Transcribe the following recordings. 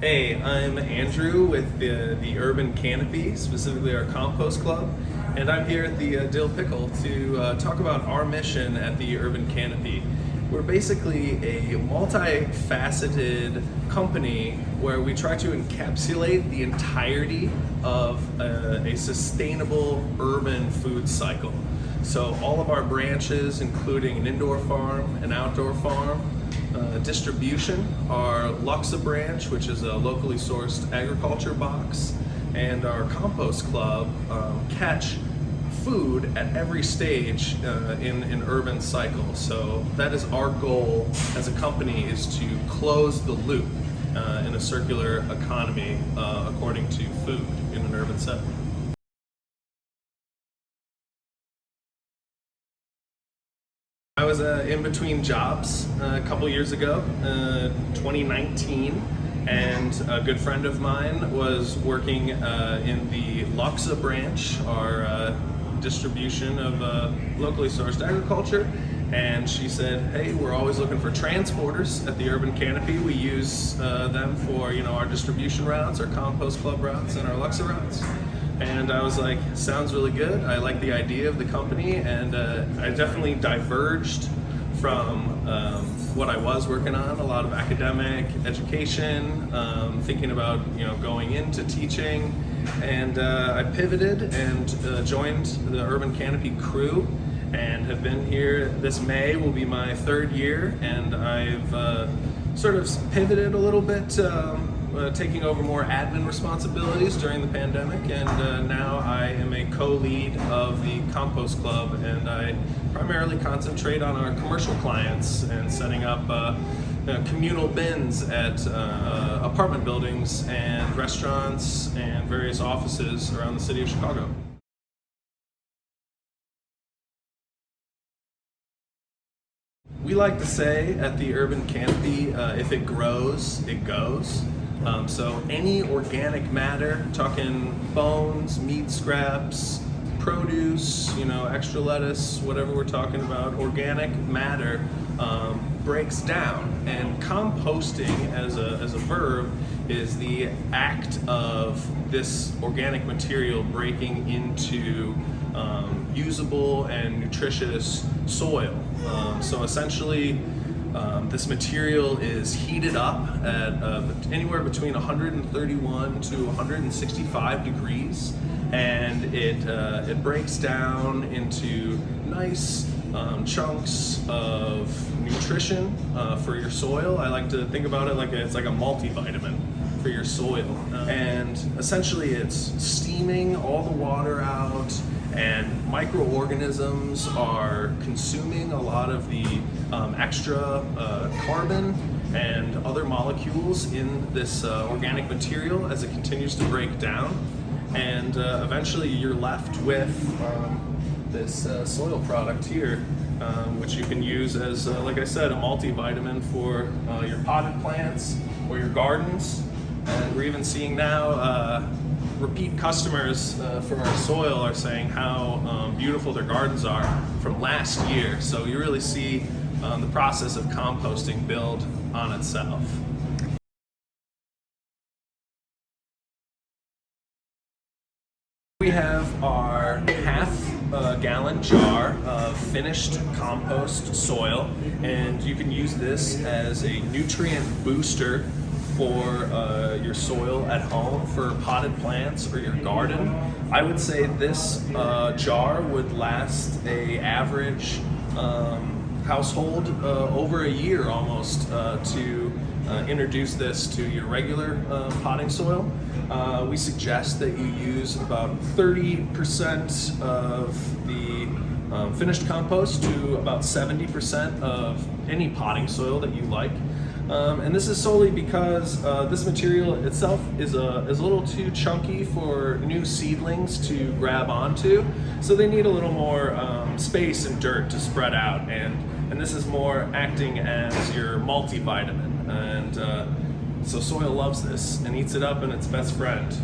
Hey, I'm Andrew with the Urban Canopy, specifically our Compost Club, and I'm here at the Dill Pickle to talk about our mission at the Urban Canopy. We're basically a multifaceted company where we try to encapsulate the entirety of a sustainable urban food cycle. So all of our branches, including an indoor farm, an outdoor farm, distribution, our Luxa branch, which is a locally sourced agriculture box, and our compost club catch food at every stage in an urban cycle. So that is our goal as a company, is to close the loop in a circular economy according to food in an urban setting. I was in between jobs a couple years ago, 2019, and a good friend of mine was working in the Luxa branch, our distribution of locally sourced agriculture, and she said, hey, we're always looking for transporters at the Urban Canopy. We use them for our distribution routes, our compost club routes, and our Luxa routes. And I was like, sounds really good. I like the idea of the company, and I definitely diverged from what I was working on, a lot of academic education, thinking about going into teaching, and I pivoted and joined the Urban Canopy crew, and have been here. This May will be my third year, and I've sort of pivoted a little bit, taking over more admin responsibilities during the pandemic, and now I am a co-lead of the Compost Club, and I primarily concentrate on our commercial clients and setting up communal bins at apartment buildings and restaurants and various offices around the city of Chicago. We like to say at the Urban Canopy, if it grows, it goes. So any organic matter, talking bones, meat scraps, produce, extra lettuce, whatever we're talking about, organic matter breaks down. And composting as a verb is the act of this organic material breaking into usable and nutritious soil. So essentially, this material is heated up at anywhere between 131 to 165 degrees, and it breaks down into nice chunks of nutrition for your soil. I like to think about it like it's like a multivitamin for your soil, and essentially it's steaming all the water out, and microorganisms are consuming a lot of the extra carbon and other molecules in this organic material as it continues to break down, and eventually you're left with this soil product here, which you can use as, like I said, a multivitamin for your potted plants or your gardens. And we're even seeing now repeat customers for our soil are saying how beautiful their gardens are from last year. So you really see the process of composting build on itself. We have our half-gallon jar of finished compost soil, and you can use this as a nutrient booster for your soil at home, for potted plants or your garden. I would say this jar would last a average household over a year almost to introduce this to your regular potting soil. We suggest that you use about 30% of the finished compost to about 70% of any potting soil that you like. And this is solely because this material itself is a little too chunky for new seedlings to grab onto, so they need a little more space and dirt to spread out, and this is more acting as your multivitamin, and so soil loves this and eats it up, and its best friend.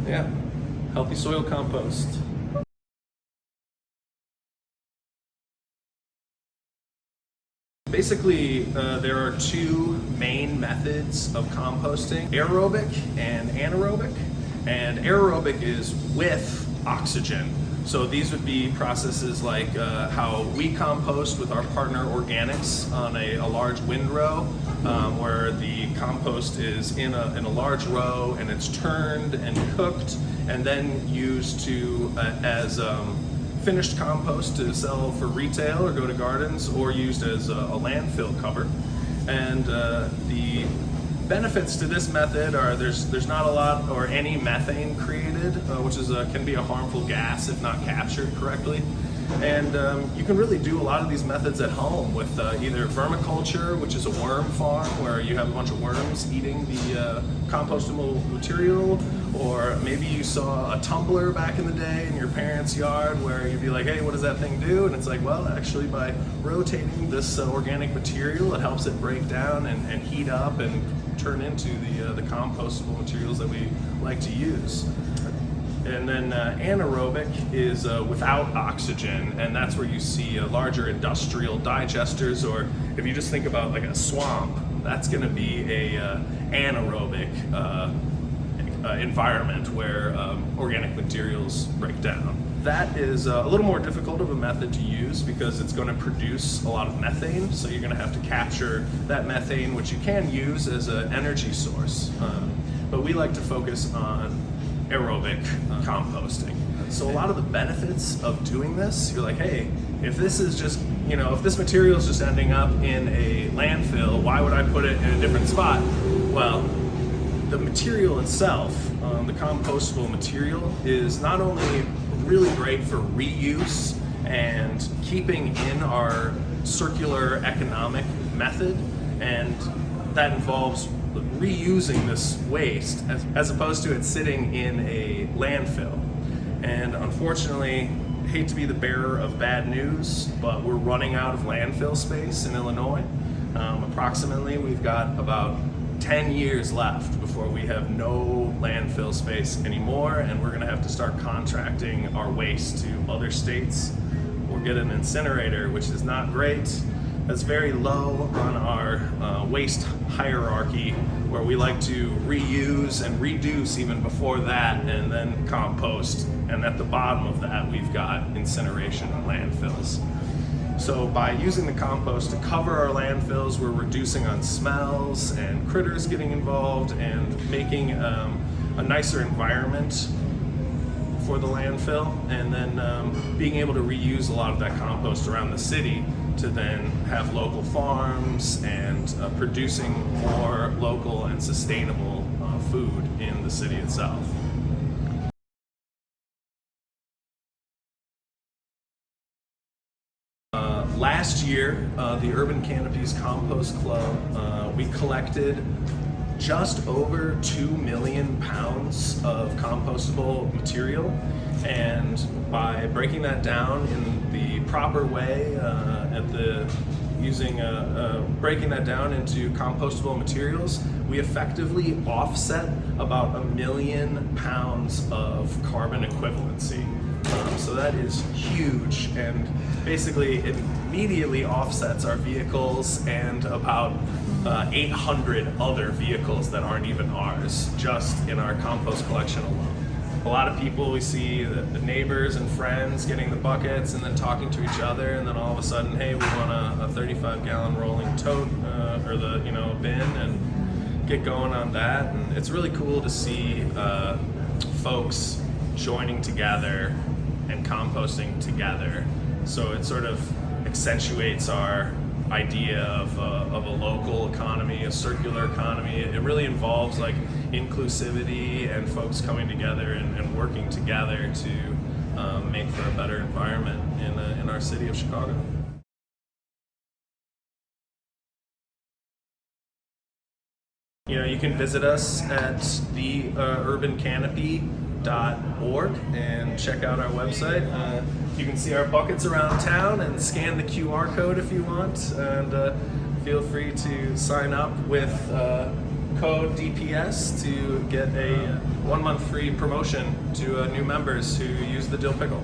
Yeah, healthy soil compost. Basically, there are two main methods of composting, aerobic and anaerobic. And aerobic is with oxygen. So these would be processes like how we compost with our partner Organics on a large windrow, where the compost is in a large row and it's turned and cooked and then used to as finished compost to sell for retail or go to gardens, or used as a landfill cover. And the benefits to this method are there's not a lot or any methane created, which is can be a harmful gas if not captured correctly. And you can really do a lot of these methods at home with either vermiculture, which is a worm farm where you have a bunch of worms eating the compostable material, or maybe you saw a tumbler back in the day in your parents' yard where you'd be like, hey, what does that thing do? And it's like, well, actually by rotating this organic material, it helps it break down and heat up and turn into the compostable materials that we like to use. And then anaerobic is without oxygen, and that's where you see larger industrial digesters, or if you just think about like a swamp, that's going to be a anaerobic environment where organic materials break down. That is a little more difficult of a method to use because it's going to produce a lot of methane, so you're going to have to capture that methane, which you can use as an energy source. But we like to focus on aerobic composting. So a lot of the benefits of doing this, you're like, hey, if this is just, if this material is just ending up in a landfill, why would I put it in a different spot? Well, the material itself, the compostable material, is not only really great for reuse and keeping in our circular economic method, and that involves reusing this waste as opposed to it sitting in a landfill. And unfortunately, hate to be the bearer of bad news, but we're running out of landfill space in Illinois. Approximately, we've got about 10 years left before we have no landfill space anymore, and we're gonna have to start contracting our waste to other states or get an incinerator, which is not great. That's very low on our waste hierarchy, where we like to reuse and reduce even before that, and then compost. And at the bottom of that, we've got incineration and landfills. So by using the compost to cover our landfills, we're reducing on smells and critters getting involved, and making a nicer environment for the landfill, and then being able to reuse a lot of that compost around the city to then have local farms and producing more local and sustainable food in the city itself. Last year, the Urban Canopy's Compost Club, we collected just over 2 million pounds of compostable material, and by breaking that down in the proper way, breaking that down into compostable materials, we effectively offset about 1 million pounds of carbon equivalency. So that is huge, and basically it immediately offsets our vehicles and about 800 other vehicles that aren't even ours, just in our compost collection alone. A lot of people, we see the neighbors and friends getting the buckets and then talking to each other, and then all of a sudden, hey, we want a 35-gallon rolling tote or the bin, and get going on that. And it's really cool to see folks joining together and composting together. So it sort of accentuates our idea of a local economy, a circular economy. It really involves like inclusivity and folks coming together and working together to make for a better environment in our city of Chicago. You can visit us at theurbancanopy.org and check out our website. You can see our buckets around town and scan the QR code if you want, and feel free to sign up with code DPS to get a 1-month free promotion to new members who use the Dill Pickle.